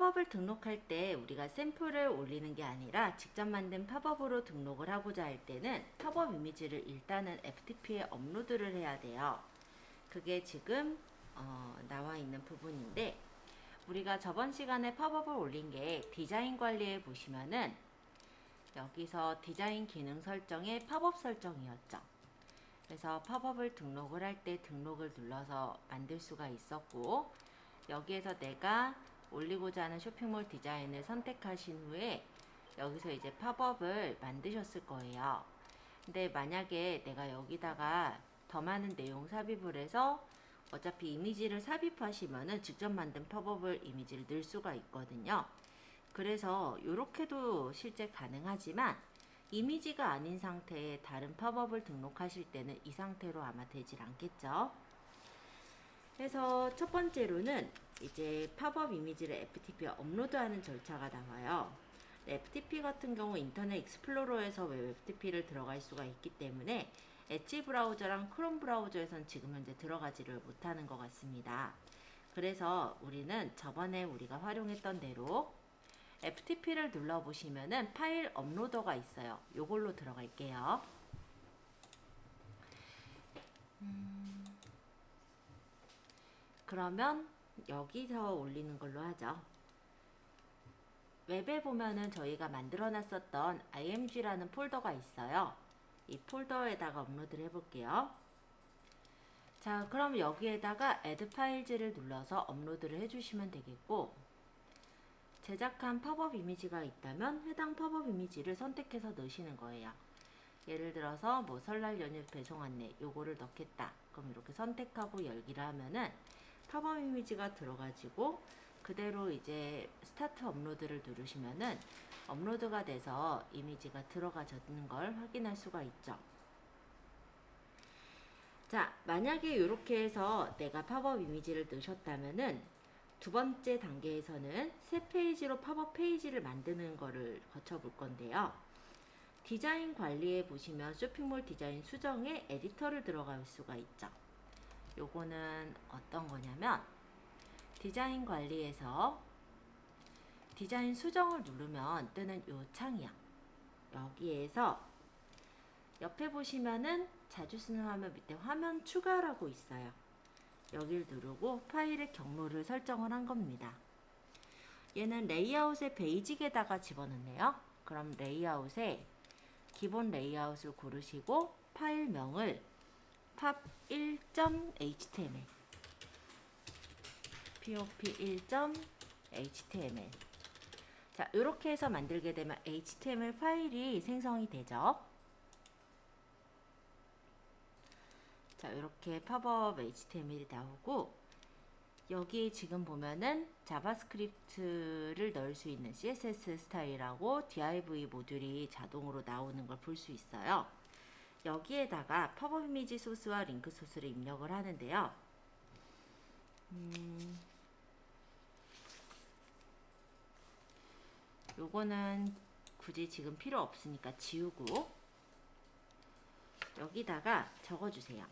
팝업을 등록할 때 우리가 샘플을 올리는 게 아니라 직접 만든 팝업으로 등록을 하고자 할 때는 팝업 이미지를 일단은 FTP에 업로드를 해야 돼요. 그게 지금 나와 있는 부분인데, 우리가 저번 시간에 팝업을 올린 게 디자인 관리에 보시면은 여기서 디자인 기능 설정에 팝업 설정이었죠. 그래서 팝업을 등록을 할 때 등록을 눌러서 만들 수가 있었고, 여기에서 내가 올리고자 하는 쇼핑몰 디자인을 선택하신 후에 여기서 이제 팝업을 만드셨을 거예요. 근데 만약에 내가 여기다가 더 많은 내용 삽입을 해서 어차피 이미지를 삽입하시면은 직접 만든 팝업을 이미지를 넣을 수가 있거든요. 그래서 이렇게도 실제 가능하지만 이미지가 아닌 상태의 다른 팝업을 등록하실 때는 이 상태로 아마 되질 않겠죠. 그래서 첫 번째로는 이제 팝업 이미지를 FTP에 업로드하는 절차가 나와요. FTP 같은 경우 인터넷 익스플로러에서 웹 FTP를 들어갈 수가 있기 때문에 엣지 브라우저랑 크롬 브라우저에선 지금 현재 들어가지를 못하는 것 같습니다. 그래서 우리는 저번에 우리가 활용했던 대로 FTP를 눌러보시면은 파일 업로더가 있어요. 요걸로 들어갈게요. 그러면 여기서 올리는 걸로 하죠. 웹에 보면은 저희가 만들어 놨었던 img라는 폴더가 있어요. 이 폴더에다가 업로드를 해볼게요. 자, 그럼 여기에다가 add 파일즈를 눌러서 업로드를 해주시면 되겠고, 제작한 팝업 이미지가 있다면 해당 팝업 이미지를 선택해서 넣으시는 거예요. 예를 들어서 뭐 설날 연휴 배송 안내 요거를 넣겠다. 그럼 이렇게 선택하고 열기를 하면은 팝업 이미지가 들어가지고 그대로 이제 스타트 업로드를 누르시면은 업로드가 돼서 이미지가 들어가졌는 걸 확인할 수가 있죠. 자, 만약에 이렇게 해서 내가 팝업 이미지를 넣으셨다면은 두 번째 단계에서는 새 페이지로 팝업 페이지를 만드는 거를 거쳐 볼 건데요. 디자인 관리에 보시면 쇼핑몰 디자인 수정에 에디터를 들어갈 수가 있죠. 요거는 어떤 거냐면 디자인 관리에서 디자인 수정을 누르면 뜨는 요 창이요. 여기에서 옆에 보시면은 자주 쓰는 화면 밑에 화면 추가라고 있어요. 여기를 누르고 파일의 경로를 설정을 한 겁니다. 얘는 레이아웃의 베이직에다가 집어넣네요. 그럼 레이아웃에 기본 레이아웃을 고르시고 파일명을 pop1.html pop1.html 자, 이렇게 해서 만들게 되면 HTML 파일이 생성이 되죠. 자, 이렇게 팝업 HTML이 나오고, 여기 지금 보면은 자바스크립트를 넣을 수 있는 CSS 스타일하고 div 모듈이 자동으로 나오는 걸 볼 수 있어요. 여기에다가 팝업 이미지 소스와 링크 소스를 입력을 하는데요. 요거는 굳이 지금 필요 없으니까 지우고 여기다가 적어주세요.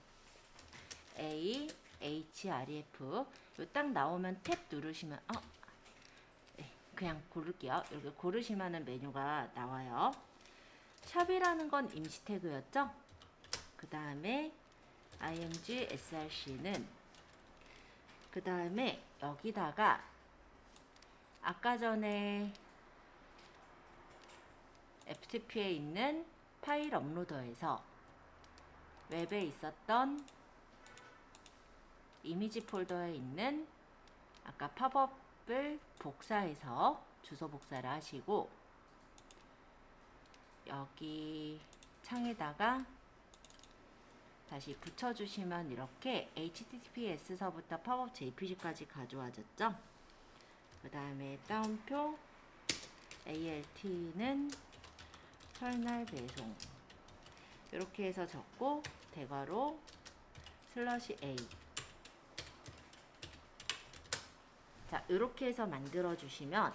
href 요 딱 나오면 탭 누르시면 네, 그냥 고를게요. 이렇게 고르시면은 메뉴가 나와요. 샵이라는 건 임시 태그였죠? 그 다음에 img src는 그 다음에 여기다가 아까 전에 FTP에 있는 파일 업로더에서 웹에 있었던 이미지 폴더에 있는 아까 팝업을 복사해서 주소 복사를 하시고 여기 창에다가 다시 붙여주시면 이렇게 https서부터 팝업 jpg까지 가져와졌죠. 그 다음에 따옴표 alt는 설날 배송 이렇게 해서 적고 대괄호 /a 자, 이렇게 해서 만들어 주시면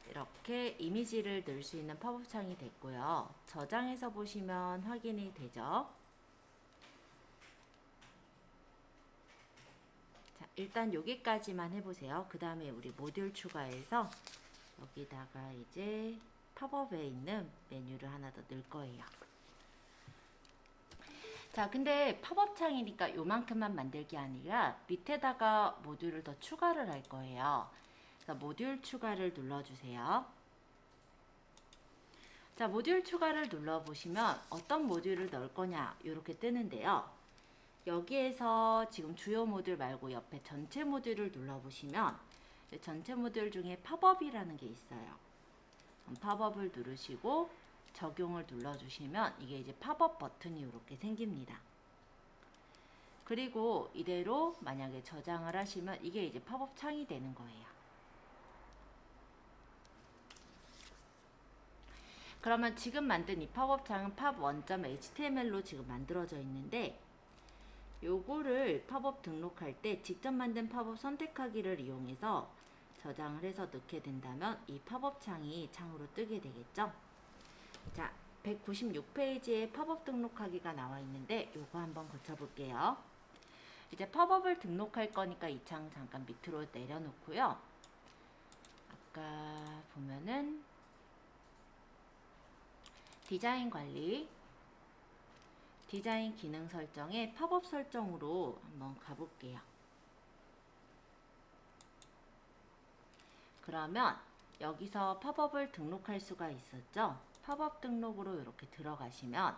이렇게 이미지를 넣을 수 있는 팝업 창이 됐고요. 저장해서 보시면 확인이 되죠. 자, 일단 여기까지만 해보세요. 그 다음에 우리 모듈 추가해서 여기다가 이제 팝업에 있는 메뉴를 하나 더 넣을 거예요. 자, 근데 팝업 창이니까 요만큼만 만들기 아니라 밑에다가 모듈을 더 추가를 할 거예요. 그래서 모듈 추가를 눌러주세요. 자, 모듈 추가를 눌러보시면 어떤 모듈을 넣을 거냐 이렇게 뜨는데요. 여기에서 지금 주요 모듈 말고 옆에 전체 모듈을 눌러보시면 전체 모듈 중에 팝업이라는 게 있어요. 팝업을 누르시고 적용을 눌러주시면 이게 이제 팝업 버튼이 이렇게 생깁니다. 그리고 이대로 만약에 저장을 하시면 이게 이제 팝업 창이 되는 거예요. 그러면 지금 만든 이 팝업 창은 pop1.html로 지금 만들어져 있는데 요거를 팝업 등록할 때 직접 만든 팝업 선택하기를 이용해서 저장을 해서 넣게 된다면 이 팝업 창이 창으로 뜨게 되겠죠. 자, 196페이지에 팝업 등록하기가 나와 있는데 요거 한번 고쳐볼게요. 이제 팝업을 등록할 거니까 이 창 잠깐 밑으로 내려놓고요. 아까 보면은 디자인 관리, 디자인 기능 설정에 팝업 설정으로 한번 가볼게요. 그러면 여기서 팝업을 등록할 수가 있었죠. 팝업 등록으로 이렇게 들어가시면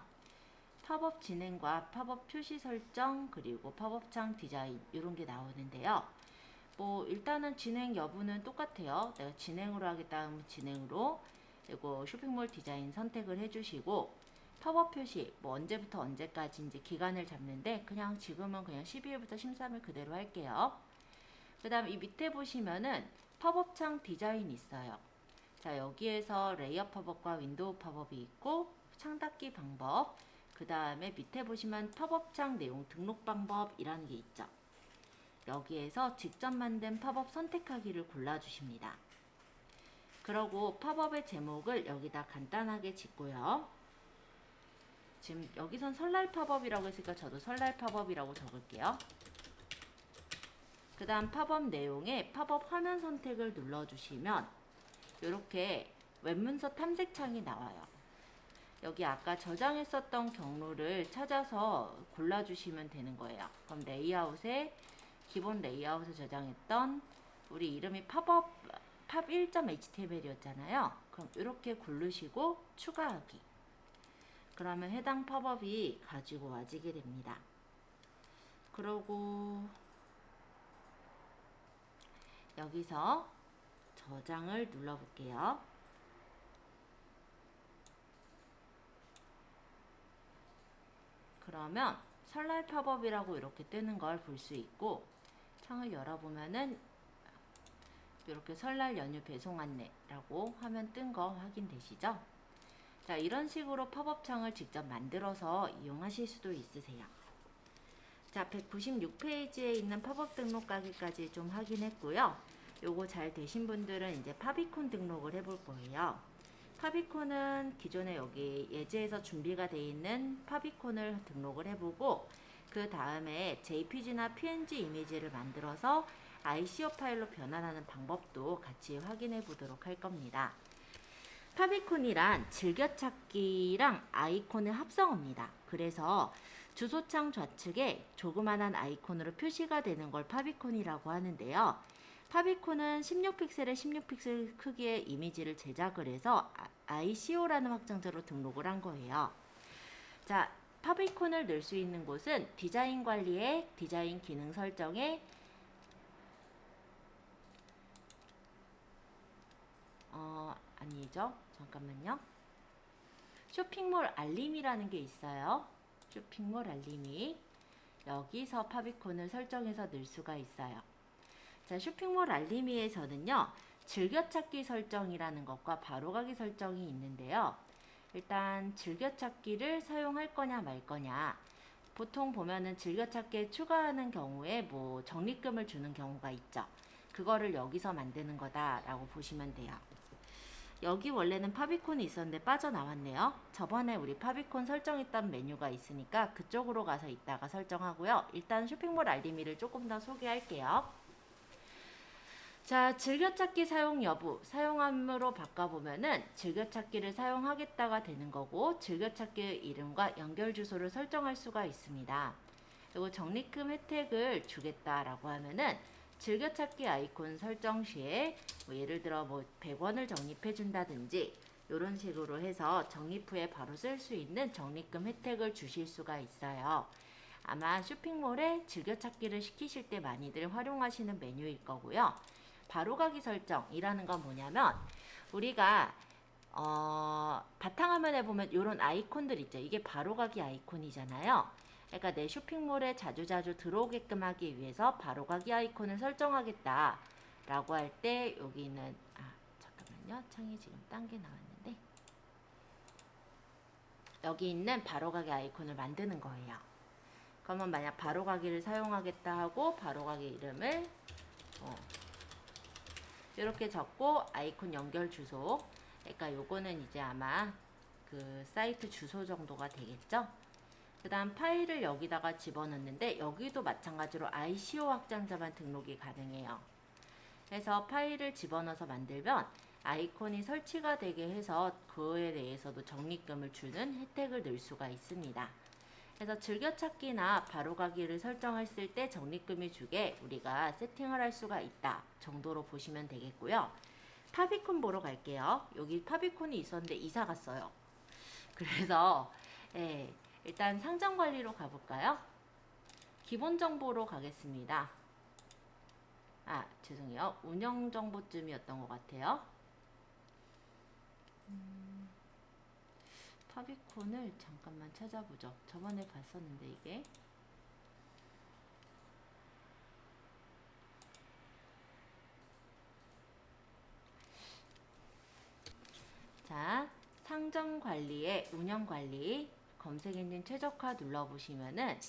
팝업 진행과 팝업 표시 설정 그리고 팝업창 디자인 이런 게 나오는데요. 뭐 일단은 진행 여부는 똑같아요. 내가 진행으로 하겠다 하면 진행으로, 그리고 쇼핑몰 디자인 선택을 해주시고 팝업 표시 뭐 언제부터 언제까지인지 기간을 잡는데 그냥 지금은 그냥 12일부터 13일 그대로 할게요. 그 다음 이 밑에 보시면은 팝업창 디자인 있어요. 자, 여기에서 레이어 팝업과 윈도우 팝업이 있고 창 닫기 방법, 그 다음에 밑에 보시면 팝업창 내용 등록 방법이라는 게 있죠. 여기에서 직접 만든 팝업 선택하기를 골라주십니다. 그러고 팝업의 제목을 여기다 간단하게 짓고요. 지금 여기선 설날 팝업이라고 했으니까 저도 설날 팝업이라고 적을게요. 그 다음 팝업 내용에 팝업 화면 선택을 눌러주시면 이렇게 웹문서 탐색창이 나와요. 여기 아까 저장했었던 경로를 찾아서 골라주시면 되는 거예요. 그럼 레이아웃에 기본 레이아웃을 저장했던 우리 이름이 pop1.html이었잖아요. 그럼 이렇게 고르시고 추가하기. 그러면 해당 팝업이 가지고 와지게 됩니다. 그러고 여기서 저장을 눌러볼게요. 그러면 설날 팝업이라고 이렇게 뜨는 걸 볼 수 있고 창을 열어보면은 이렇게 설날 연휴 배송 안내라고 화면 뜬 거 확인되시죠? 자, 이런 식으로 팝업 창을 직접 만들어서 이용하실 수도 있으세요. 자, 196페이지에 있는 팝업 등록하기까지 좀 확인했고요. 요거 잘 되신 분들은 이제 파비콘 등록을 해볼 거예요. 파비콘은 기존에 여기 예제에서 준비가 되어 있는 파비콘을 등록을 해보고 그 다음에 JPG나 PNG 이미지를 만들어서 ICO 파일로 변환하는 방법도 같이 확인해 보도록 할 겁니다. 파비콘이란 즐겨찾기랑 아이콘의 합성어입니다. 그래서 주소창 좌측에 조그만한 아이콘으로 표시가 되는 걸 파비콘이라고 하는데요. 파비콘은 16픽셀에 16픽셀 크기의 이미지를 제작을 해서 ICO라는 확장자로 등록을 한 거예요. 자, 파비콘을 넣을 수 있는 곳은 디자인 관리에 디자인 기능 설정에 아니죠. 잠깐만요. 쇼핑몰 알림이라는 게 있어요. 쇼핑몰 알림이. 여기서 파비콘을 설정해서 넣을 수가 있어요. 자, 쇼핑몰 알림이에서는요. 즐겨찾기 설정이라는 것과 바로가기 설정이 있는데요. 일단 즐겨찾기를 사용할 거냐 말 거냐. 보통 보면은 즐겨찾기에 추가하는 경우에 뭐 적립금을 주는 경우가 있죠. 그거를 여기서 만드는 거다라고 보시면 돼요. 여기 원래는 파비콘이 있었는데 빠져나왔네요. 저번에 우리 파비콘 설정했던 메뉴가 있으니까 그쪽으로 가서 이따가 설정하고요. 일단 쇼핑몰 알림이를 조금 더 소개할게요. 자, 즐겨찾기 사용 여부, 사용함으로 바꿔보면은 즐겨찾기를 사용하겠다가 되는 거고, 즐겨찾기의 이름과 연결 주소를 설정할 수가 있습니다. 그리고 적립금 혜택을 주겠다라고 하면은 즐겨찾기 아이콘 설정 시에 뭐 예를 들어 뭐 100원을 적립해 준다든지 이런 식으로 해서 적립 후에 바로 쓸 수 있는 적립금 혜택을 주실 수가 있어요. 아마 쇼핑몰에 즐겨찾기를 시키실 때 많이들 활용하시는 메뉴일 거고요. 바로가기 설정이라는 건 뭐냐면 우리가 바탕화면에 보면 이런 아이콘들 있죠. 이게 바로가기 아이콘이잖아요. 그러니까 내 쇼핑몰에 자주자주 들어오게끔 하기 위해서 바로가기 아이콘을 설정하겠다 라고 할 때 여기 있는 잠깐만요. 창이 지금 딴 게 나왔는데 여기 있는 바로가기 아이콘을 만드는 거예요. 그러면 만약 바로가기를 사용하겠다 하고 바로가기 이름을 이렇게 적고 아이콘 연결 주소, 그러니까 요거는 이제 아마 그 사이트 주소 정도가 되겠죠. 그 다음 파일을 여기다가 집어넣는데 여기도 마찬가지로 ICO 확장자만 등록이 가능해요. 그래서 파일을 집어넣어서 만들면 아이콘이 설치가 되게 해서 그거에 대해서도 적립금을 주는 혜택을 넣을 수가 있습니다. 그래서 즐겨찾기나 바로가기를 설정했을 때 적립금이 주게 우리가 세팅을 할 수가 있다 정도로 보시면 되겠고요. 파비콘 보러 갈게요. 여기 파비콘이 있었는데 이사 갔어요. 그래서 일단 상점관리로 가볼까요? 기본정보로 가겠습니다. 죄송해요. 운영정보쯤이었던 것 같아요. 파비콘을 잠깐만 찾아보죠. 저번에 봤었는데 이게 자, 상점관리의 운영관리 검색엔진 최적화 눌러보시면은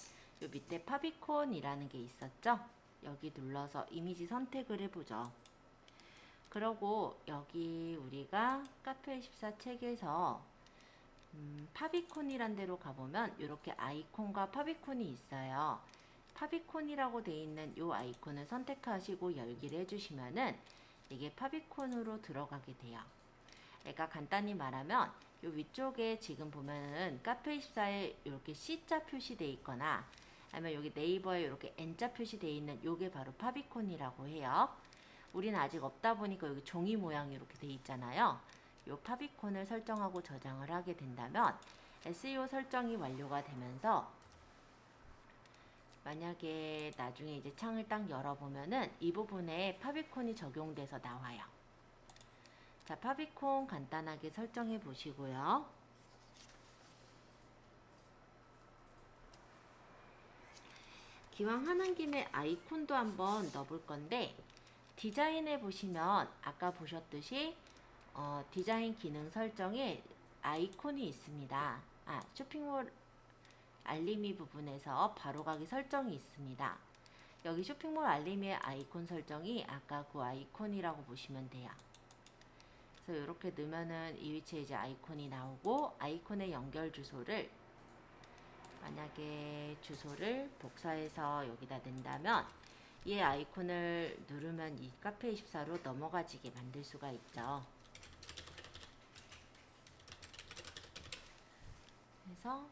요 밑에 파비콘이라는 게 있었죠. 여기 눌러서 이미지 선택을 해보죠. 그러고 여기 우리가 카페24 책에서 파비콘이란 데로 가보면 이렇게 아이콘과 파비콘이 있어요. 파비콘이라고 되어 있는 이 아이콘을 선택하시고 열기를 해주시면은 이게 파비콘으로 들어가게 돼요. 그러니까 간단히 말하면 이 위쪽에 지금 보면은 카페24에 이렇게 C자 표시되어 있거나 아니면 여기 네이버에 이렇게 N자 표시되어 있는 요게 바로 파비콘이라고 해요. 우리는 아직 없다 보니까 여기 종이 모양이 이렇게 되어 있잖아요. 이 파비콘을 설정하고 저장을 하게 된다면 SEO 설정이 완료가 되면서 만약에 나중에 이제 창을 딱 열어보면은 이 부분에 파비콘이 적용돼서 나와요. 자, 파비콘 간단하게 설정해 보시고요. 기왕 하는 김에 아이콘도 한번 넣어볼 건데 디자인에 보시면 아까 보셨듯이 디자인 기능 설정에 아이콘이 있습니다. 쇼핑몰 알림이 부분에서 바로가기 설정이 있습니다. 여기 쇼핑몰 알림의 아이콘 설정이 아까 그 아이콘이라고 보시면 돼요. 그래서 이렇게 넣으면은 이 위치에 이제 아이콘이 나오고 아이콘의 연결 주소를 만약에 주소를 복사해서 여기다 낸다면 이 아이콘을 누르면 이 카페24로 넘어가지게 만들 수가 있죠. 그래서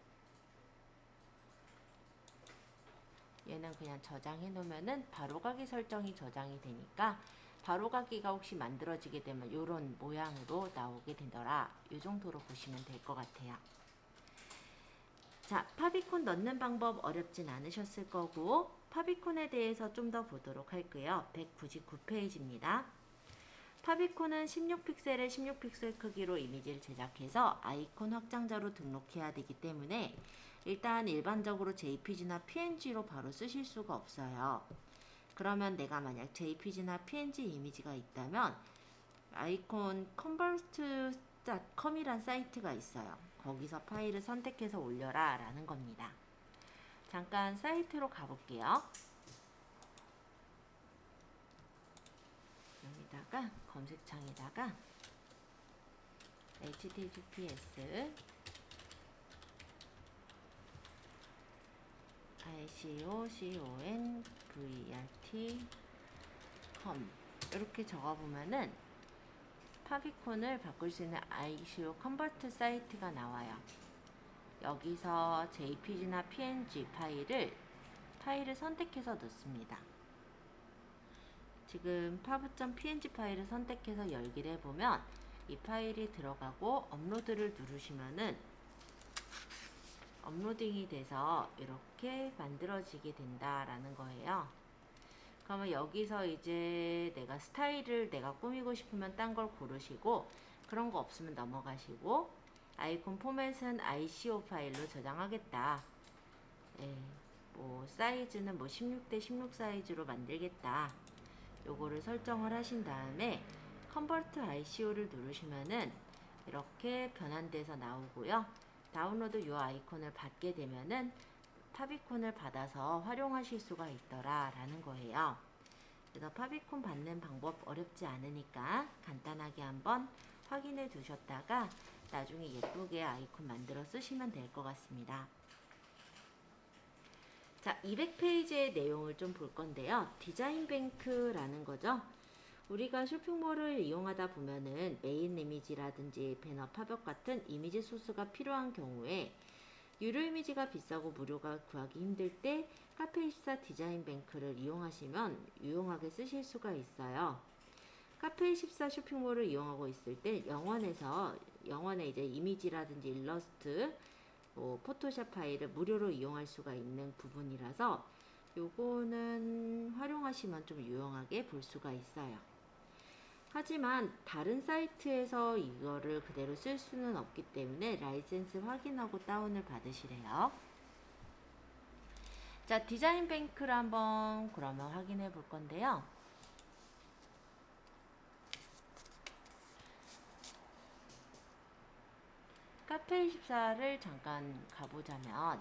얘는 그냥 저장해 놓으면은 바로가기 설정이 저장이 되니까 바로가기가 혹시 만들어지게 되면 이런 모양으로 나오게 되더라. 이 정도로 보시면 될 것 같아요. 자, 파비콘 넣는 방법 어렵진 않으셨을 거고 파비콘에 대해서 좀 더 보도록 할게요. 199페이지입니다. 파비콘은 16픽셀의 16픽셀 크기로 이미지를 제작해서 아이콘 확장자로 등록해야 되기 때문에 일단 일반적으로 JPG나 PNG로 바로 쓰실 수가 없어요. 그러면 내가 만약 JPG나 PNG 이미지가 있다면 아이콘 convert.com이란 사이트가 있어요. 거기서 파일을 선택해서 올려라 라는 겁니다. 잠깐 사이트로 가볼게요. 여기다가 검색창에다가 https icoconvert.com 이렇게 적어보면은 파비콘을 바꿀 수 있는 ICO 컨버트 사이트가 나와요. 여기서 JPG나 PNG 파일을 선택해서 넣습니다. 지금 pub.png 파일을 선택해서 열기를 해보면 이 파일이 들어가고 업로드를 누르시면은 업로딩이 돼서 이렇게 만들어지게 된다라는 거예요. 그러면 여기서 이제 내가 스타일을 내가 꾸미고 싶으면 딴 걸 고르시고, 그런 거 없으면 넘어가시고, 아이콘 포맷은 ICO 파일로 저장하겠다. 예, 뭐 사이즈는 뭐 16대 16 사이즈로 만들겠다. 요거를 설정을 하신 다음에 컨버트 ICO를 누르시면은 이렇게 변환돼서 나오고요. 다운로드 요 아이콘을 받게 되면은 파비콘을 받아서 활용하실 수가 있더라 라는 거예요. 그래서 파비콘 받는 방법 어렵지 않으니까 간단하게 한번 확인해 두셨다가 나중에 예쁘게 아이콘 만들어 쓰시면 될 것 같습니다. 자, 200페이지의 내용을 좀 볼 건데요. 디자인 뱅크라는 거죠. 우리가 쇼핑몰을 이용하다 보면은 메인 이미지라든지 배너, 팝업 같은 이미지 소스가 필요한 경우에 유료 이미지가 비싸고 무료가 구하기 힘들 때 카페24 디자인 뱅크를 이용하시면 유용하게 쓰실 수가 있어요. 카페24 쇼핑몰을 이용하고 있을 때 영원에 이제 이미지라든지 일러스트, 포토샵 파일을 무료로 이용할 수가 있는 부분이라서 요거는 활용하시면 좀 유용하게 볼 수가 있어요. 하지만 다른 사이트에서 이거를 그대로 쓸 수는 없기 때문에 라이센스 확인하고 다운을 받으시래요. 자, 디자인 뱅크를 한번 그러면 확인해 볼 건데요. 카페24를 잠깐 가보자면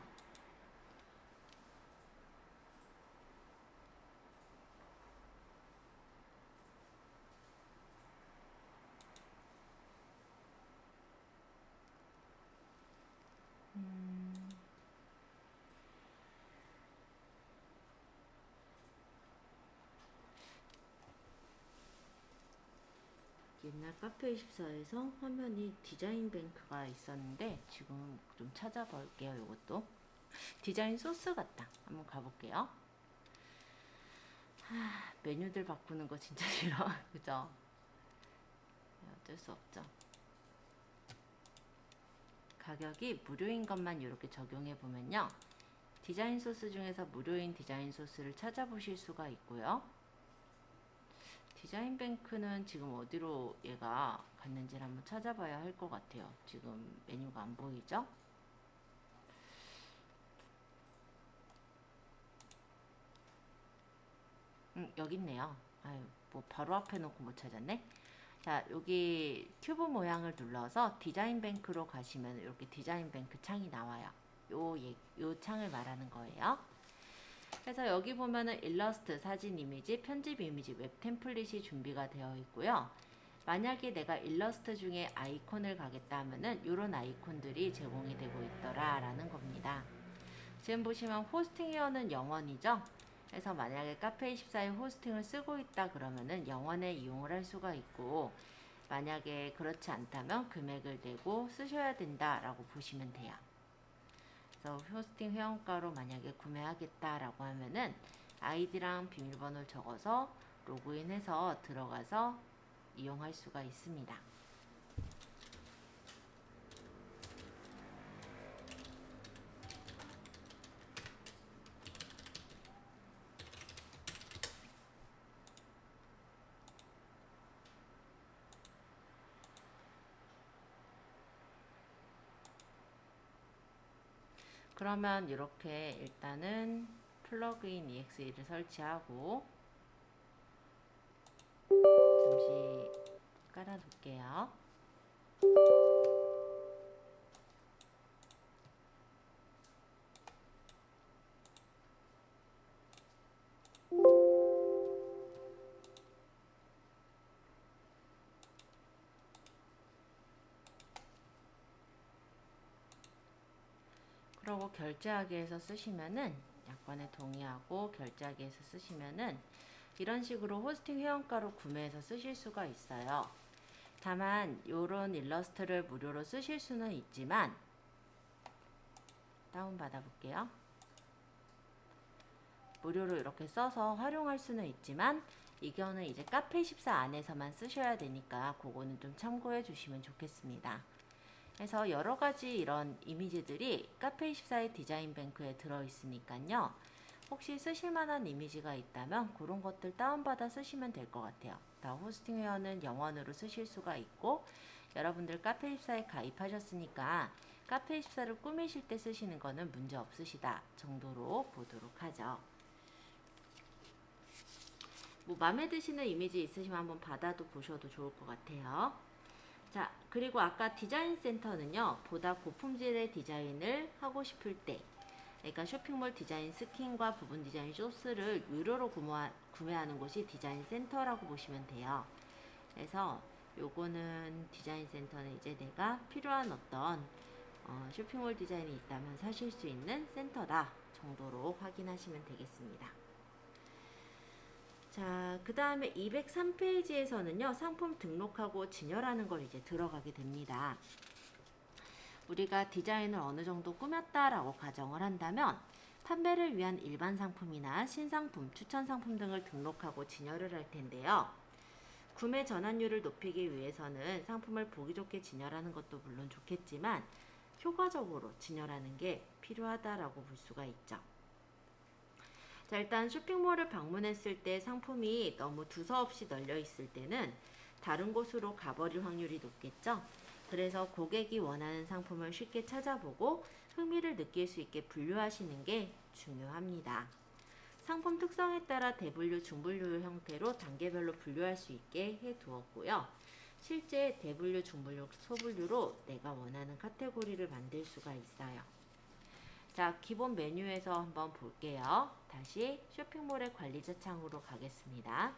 옛날 카페24에서 화면이 디자인 뱅크가 있었는데 지금 좀 찾아볼게요. 이것도 디자인 소스 같다. 한번 가볼게요. 메뉴들 바꾸는 거 진짜 싫어. 그죠? 어쩔 수 없죠. 가격이 무료인 것만 이렇게 적용해 보면요, 디자인 소스 중에서 무료인 디자인 소스를 찾아보실 수가 있고요. 디자인 뱅크는 지금 어디로 얘가 갔는지를 한번 찾아봐야 할 것 같아요. 지금 메뉴가 안 보이죠? 여기 있네요. 아유, 뭐 바로 앞에 놓고 못 찾았네. 자, 여기 큐브 모양을 눌러서 디자인 뱅크로 가시면 이렇게 디자인 뱅크 창이 나와요. 요 창을 말하는 거예요. 그래서 여기 보면은 일러스트, 사진 이미지, 편집 이미지, 웹 템플릿이 준비가 되어 있고요. 만약에 내가 일러스트 중에 아이콘을 가겠다 하면은 이런 아이콘들이 제공이 되고 있더라 라는 겁니다. 지금 보시면 호스팅 회원은 영원이죠. 그래서 만약에 카페24의 호스팅을 쓰고 있다 그러면은 영원에 이용을 할 수가 있고, 만약에 그렇지 않다면 금액을 내고 쓰셔야 된다라고 보시면 돼요. 그래서 호스팅 회원가로 만약에 구매하겠다라고 하면은 아이디랑 비밀번호를 적어서 로그인해서 들어가서 이용할 수가 있습니다. 그러면 이렇게 일단은 플러그인 EXE를 설치하고 잠시 깔아 놓을게요. 그리고 결제하기에서 쓰시면은 약관에 동의하고 결제하기에서 쓰시면은 이런 식으로 호스팅 회원가로 구매해서 쓰실 수가 있어요. 다만 이런 일러스트를 무료로 쓰실 수는 있지만 다운받아 볼게요. 무료로 이렇게 써서 활용할 수는 있지만 이거는 이제 카페24 안에서만 쓰셔야 되니까 그거는 좀 참고해 주시면 좋겠습니다. 그래서 여러 가지 이런 이미지들이 카페24의 디자인 뱅크에 들어 있으니까요. 혹시 쓰실 만한 이미지가 있다면 그런 것들 다운받아 쓰시면 될 것 같아요. 다 호스팅 회원은 영원으로 쓰실 수가 있고 여러분들 카페24에 가입하셨으니까 카페24를 꾸미실 때 쓰시는 거는 문제 없으시다 정도로 보도록 하죠. 뭐 마음에 드시는 이미지 있으시면 한번 받아도 보셔도 좋을 것 같아요. 자, 그리고 아까 디자인 센터는요, 보다 고품질의 디자인을 하고 싶을 때, 그러니까 쇼핑몰 디자인 스킨과 부분 디자인 소스를 유료로 구매하는 곳이 디자인 센터라고 보시면 돼요. 그래서 요거는 디자인 센터는 이제 내가 필요한 어떤 쇼핑몰 디자인이 있다면 사실 수 있는 센터다 정도로 확인하시면 되겠습니다. 자, 그 다음에 203페이지에서는요, 상품 등록하고 진열하는 걸 이제 들어가게 됩니다. 우리가 디자인을 어느 정도 꾸몄다라고 가정을 한다면, 판매를 위한 일반 상품이나 신상품, 추천 상품 등을 등록하고 진열을 할 텐데요. 구매 전환율을 높이기 위해서는 상품을 보기 좋게 진열하는 것도 물론 좋겠지만, 효과적으로 진열하는 게 필요하다라고 볼 수가 있죠. 자, 일단 쇼핑몰을 방문했을 때 상품이 너무 두서없이 널려 있을 때는 다른 곳으로 가버릴 확률이 높겠죠. 그래서 고객이 원하는 상품을 쉽게 찾아보고 흥미를 느낄 수 있게 분류하시는 게 중요합니다. 상품 특성에 따라 대분류, 중분류 형태로 단계별로 분류할 수 있게 해 두었고요. 실제 대분류, 중분류, 소분류로 내가 원하는 카테고리를 만들 수가 있어요. 자, 기본 메뉴에서 한번 볼게요. 다시 쇼핑몰의 관리자 창으로 가겠습니다.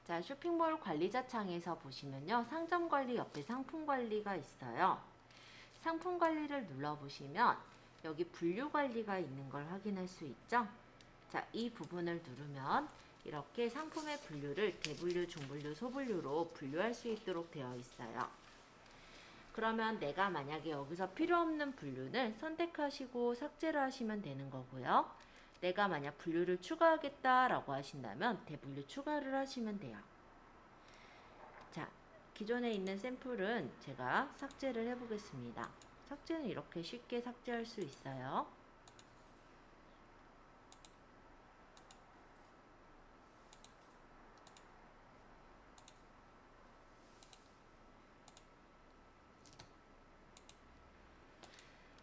자, 쇼핑몰 관리자 창에서 보시면요. 상점 관리 옆에 상품 관리가 있어요. 상품 관리를 눌러보시면 여기 분류 관리가 있는 걸 확인할 수 있죠. 자, 이 부분을 누르면 이렇게 상품의 분류를 대분류, 중분류, 소분류로 분류할 수 있도록 되어 있어요. 그러면 내가 만약에 여기서 필요 없는 분류는 선택하시고 삭제를 하시면 되는 거고요. 내가 만약 분류를 추가하겠다라고 하신다면 대분류 추가를 하시면 돼요. 자, 기존에 있는 샘플은 제가 삭제를 해보겠습니다. 삭제는 이렇게 쉽게 삭제할 수 있어요.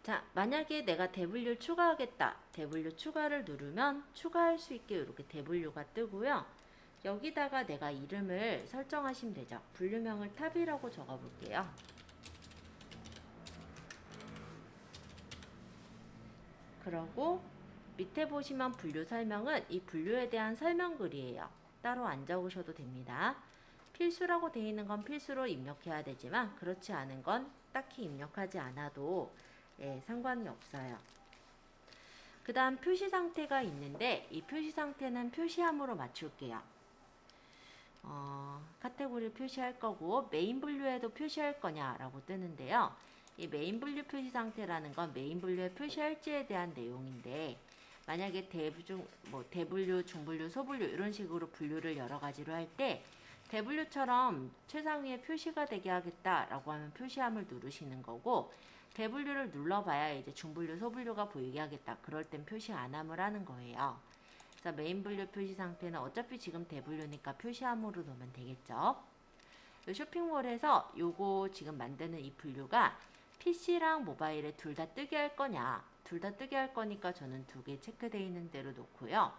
자, 만약에 내가 대분류 추가하겠다. 대분류 추가를 누르면 추가할 수 있게 이렇게 대분류가 뜨고요. 여기다가 내가 이름을 설정하시면 되죠. 분류명을 탑이라고 적어볼게요. 그러고 밑에 보시면 분류 설명은 이 분류에 대한 설명글이에요. 따로 안 적으셔도 됩니다. 필수라고 되어 있는 건 필수로 입력해야 되지만 그렇지 않은 건 딱히 입력하지 않아도 상관이 없어요. 그 다음 표시 상태가 있는데 이 표시 상태는 표시함으로 맞출게요. 카테고리를 표시할 거고 메인 분류에도 표시할 거냐라고 뜨는데요. 이 메인 분류 표시 상태라는 건 메인 분류에 표시할지에 대한 내용인데 만약에 대분류, 중분류, 소분류 이런 식으로 분류를 여러 가지로 할 때 대분류처럼 최상위에 표시가 되게 하겠다라고 하면 표시함을 누르시는 거고 대분류를 눌러봐야 이제 중분류, 소분류가 보이게 하겠다. 그럴 땐 표시 안함을 하는 거예요. 그래서 메인 분류 표시 상태는 어차피 지금 대분류니까 표시함으로 놓으면 되겠죠. 쇼핑몰에서 요거 지금 만드는 이 분류가 PC랑 모바일에 둘 다 뜨게 할 거냐, 둘 다 뜨게 할 거니까 저는 두 개 체크되어 있는 대로 놓고요.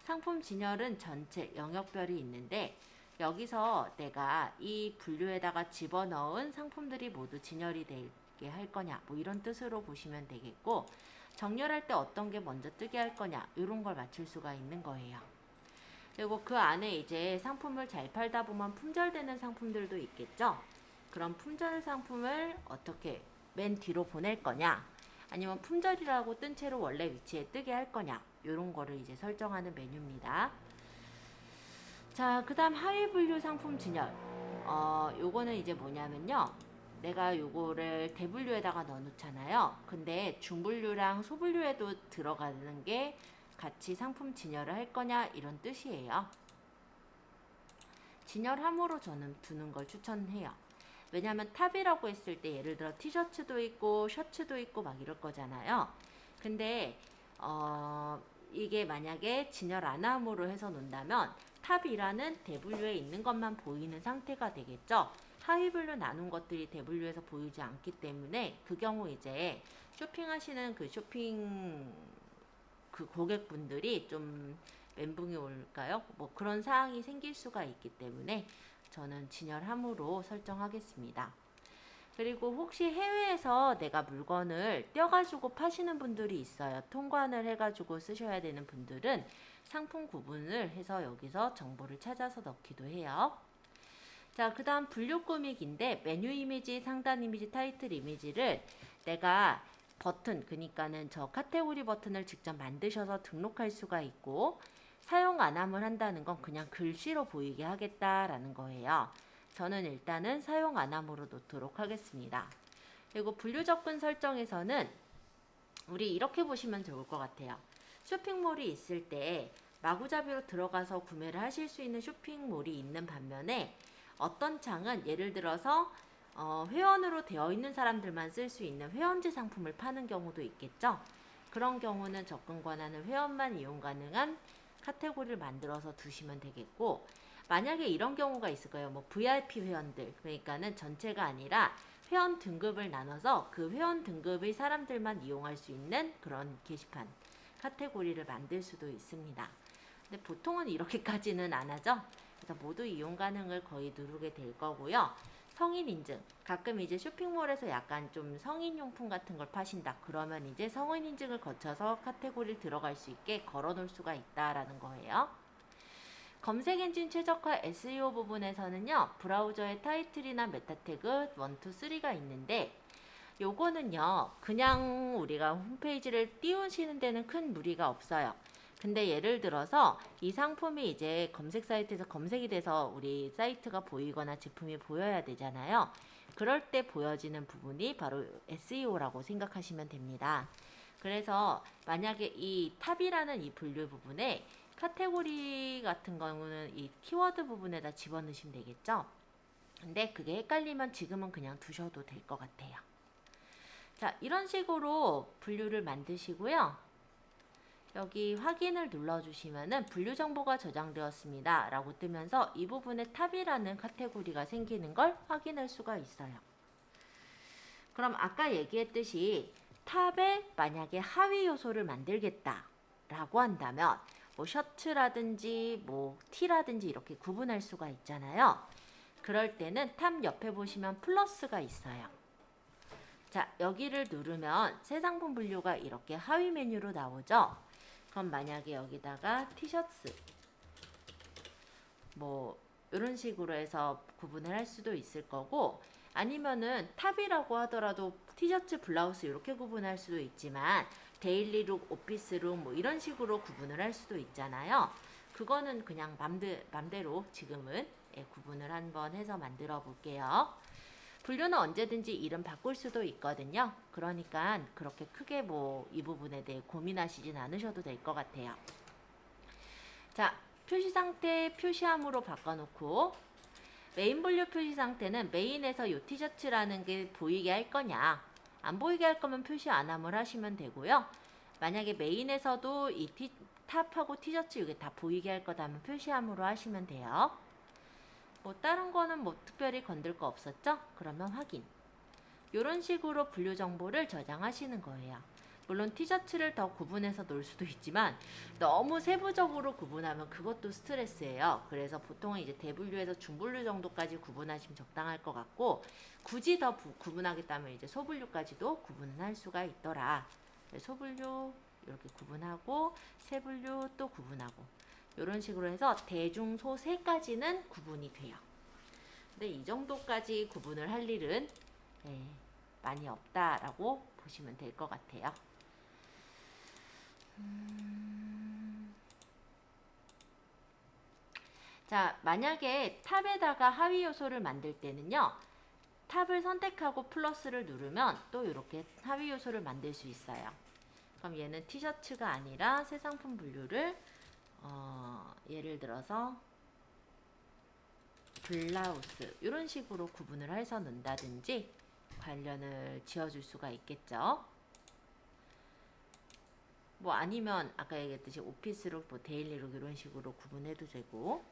상품 진열은 전체 영역별이 있는데 여기서 내가 이 분류에다가 집어넣은 상품들이 모두 진열이 되게 할 거냐 뭐 이런 뜻으로 보시면 되겠고 정렬할 때 어떤 게 먼저 뜨게 할 거냐 이런 걸 맞출 수가 있는 거예요. 그리고 그 안에 이제 상품을 잘 팔다 보면 품절되는 상품들도 있겠죠. 그런 품절 상품을 어떻게 맨 뒤로 보낼 거냐, 아니면 품절이라고 뜬 채로 원래 위치에 뜨게 할 거냐, 이런 거를 이제 설정하는 메뉴입니다. 자, 그 다음 하위 분류 상품 진열. 요거는 이제 뭐냐면요. 내가 요거를 대분류에다가 넣어놓잖아요. 근데 중분류랑 소분류에도 들어가는 게 같이 상품 진열을 할 거냐, 이런 뜻이에요. 진열함으로 저는 두는 걸 추천해요. 왜냐면 탑이라고 했을 때 예를 들어 티셔츠도 있고 셔츠도 있고 막 이럴 거잖아요. 근데 이게 만약에 진열 안 함으로 해서 놓는다면 탑이라는 대분류에 있는 것만 보이는 상태가 되겠죠. 하위 분류 나눈 것들이 대분류에서 보이지 않기 때문에 그 경우 이제 쇼핑하시는 그 고객분들이 좀 멘붕이 올까요? 뭐 그런 사항이 생길 수가 있기 때문에 저는 진열함으로 설정하겠습니다. 그리고 혹시 해외에서 내가 물건을 떼어가지고 파시는 분들이 있어요. 통관을 해가지고 쓰셔야 되는 분들은 상품 구분을 해서 여기서 정보를 찾아서 넣기도 해요. 자, 그 다음 분류 꾸미기인데 메뉴 이미지, 상단 이미지, 타이틀 이미지를 내가 버튼, 그러니까는 저 카테고리 버튼을 직접 만드셔서 등록할 수가 있고, 사용 안 함을 한다는 건 그냥 글씨로 보이게 하겠다라는 거예요. 저는 일단은 사용 안 함으로 놓도록 하겠습니다. 그리고 분류 접근 설정에서는 우리 이렇게 보시면 좋을 것 같아요. 쇼핑몰이 있을 때 마구잡이로 들어가서 구매를 하실 수 있는 쇼핑몰이 있는 반면에 어떤 창은 예를 들어서 회원으로 되어 있는 사람들만 쓸 수 있는 회원제 상품을 파는 경우도 있겠죠. 그런 경우는 접근 권한은 회원만 이용 가능한 카테고리를 만들어서 두시면 되겠고, 만약에 이런 경우가 있을 거예요. 뭐 VIP 회원들, 그러니까는 전체가 아니라 회원 등급을 나눠서 그 회원 등급의 사람들만 이용할 수 있는 그런 게시판 카테고리를 만들 수도 있습니다. 근데 보통은 이렇게까지는 안 하죠. 그래서 모두 이용 가능을 거의 누르게 될 거고요. 성인 인증. 가끔 이제 쇼핑몰에서 약간 좀 성인용품 같은 걸 파신다. 그러면 이제 성인 인증을 거쳐서 카테고리를 들어갈 수 있게 걸어 놓을 수가 있다라는 거예요. 검색 엔진 최적화 SEO 부분에서는요. 브라우저의 타이틀이나 메타 태그 1, 2, 3가 있는데, 요거는요. 그냥 우리가 홈페이지를 띄우시는 데는 큰 무리가 없어요. 근데 예를 들어서 이 상품이 이제 검색 사이트에서 검색이 돼서 우리 사이트가 보이거나 제품이 보여야 되잖아요. 그럴 때 보여지는 부분이 바로 SEO라고 생각하시면 됩니다. 그래서 만약에 이 탑이라는 이 분류 부분에 카테고리 같은 경우는 이 키워드 부분에다 집어넣으시면 되겠죠. 근데 그게 헷갈리면 지금은 그냥 두셔도 될 것 같아요. 자, 이런 식으로 분류를 만드시고요. 여기 확인을 눌러주시면은 분류 정보가 저장되었습니다 라고 뜨면서 이 부분에 탑이라는 카테고리가 생기는 걸 확인할 수가 있어요. 그럼 아까 얘기했듯이 탑에 만약에 하위 요소를 만들겠다 라고 한다면 뭐 셔츠라든지 뭐 티라든지 이렇게 구분할 수가 있잖아요. 그럴 때는 탑 옆에 보시면 플러스가 있어요. 자, 여기를 누르면 새 상품 분류가 이렇게 하위 메뉴로 나오죠. 그럼 만약에 여기다가 티셔츠 뭐 이런 식으로 해서 구분을 할 수도 있을 거고, 아니면은 탑이라고 하더라도 티셔츠 블라우스 이렇게 구분할 수도 있지만 데일리룩, 오피스룩 뭐 이런 식으로 구분을 할 수도 있잖아요. 그거는 그냥 맘대로 지금은 구분을 한번 해서 만들어 볼게요. 분류는 언제든지 이름 바꿀 수도 있거든요. 그러니까 그렇게 크게 뭐 이 부분에 대해 고민하시진 않으셔도 될 것 같아요. 자, 표시 상태 표시함으로 바꿔놓고, 메인 분류 표시 상태는 메인에서 요 티셔츠라는 게 보이게 할 거냐, 안 보이게 할 거면 표시 안 함을 하시면 되고요. 만약에 메인에서도 이 탑하고 티셔츠 이게 다 보이게 할 거다면 표시함으로 하시면 돼요. 뭐 다른 거는 뭐 특별히 건들 거 없었죠? 그러면 확인. 이런 식으로 분류 정보를 저장하시는 거예요. 물론 티셔츠를 더 구분해서 놓을 수도 있지만 너무 세부적으로 구분하면 그것도 스트레스예요. 그래서 보통은 이제 대분류에서 중분류 정도까지 구분하시면 적당할 것 같고, 굳이 더 구분하겠다면 이제 소분류까지도 구분을 할 수가 있더라. 소분류 이렇게 구분하고 세분류 또 구분하고, 이런 식으로 해서 대중, 소, 세까지는 구분이 돼요. 근데 이 정도까지 구분을 할 일은 많이 없다라고 보시면 될 것 같아요. 자, 만약에 탑에다가 하위 요소를 만들 때는요. 탑을 선택하고 플러스를 누르면 또 이렇게 하위 요소를 만들 수 있어요. 그럼 얘는 티셔츠가 아니라 새 상품 분류를 예를 들어서 블라우스 이런 식으로 구분을 해서 넣는다든지 관련을 지어줄 수가 있겠죠. 뭐 아니면 아까 얘기했듯이 오피스룩, 뭐 데일리룩 이런 식으로 구분해도 되고,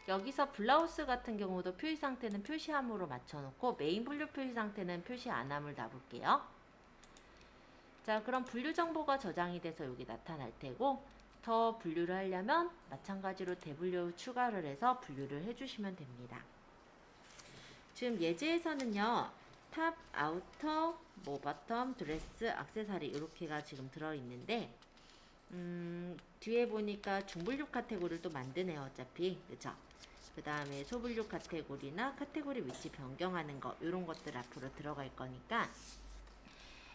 여기서 블라우스 같은 경우도 표시 상태는 표시함으로 맞춰놓고 메인 분류 표시 상태는 표시 안함을 놔볼게요. 자, 그럼 분류 정보가 저장이 돼서 여기 나타날 테고, 더 분류를 하려면 마찬가지로 대분류 추가를 해서 분류를 해주시면 됩니다. 지금 예제에서는요, 탑, 아우터, 뭐 바텀, 드레스, 액세서리 이렇게가 지금 들어있는데 뒤에 보니까 중분류 카테고리를 또 만드네요. 어차피 그쵸? 그 다음에 소분류 카테고리나 카테고리 위치 변경하는 거 이런 것들 앞으로 들어갈 거니까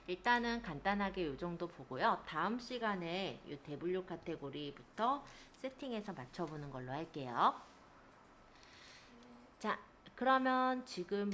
일단은 간단하게 이 정도 보고요. 다음 시간에 이 대분류 카테고리부터 세팅해서 맞춰보는 걸로 할게요. 자, 그러면 지금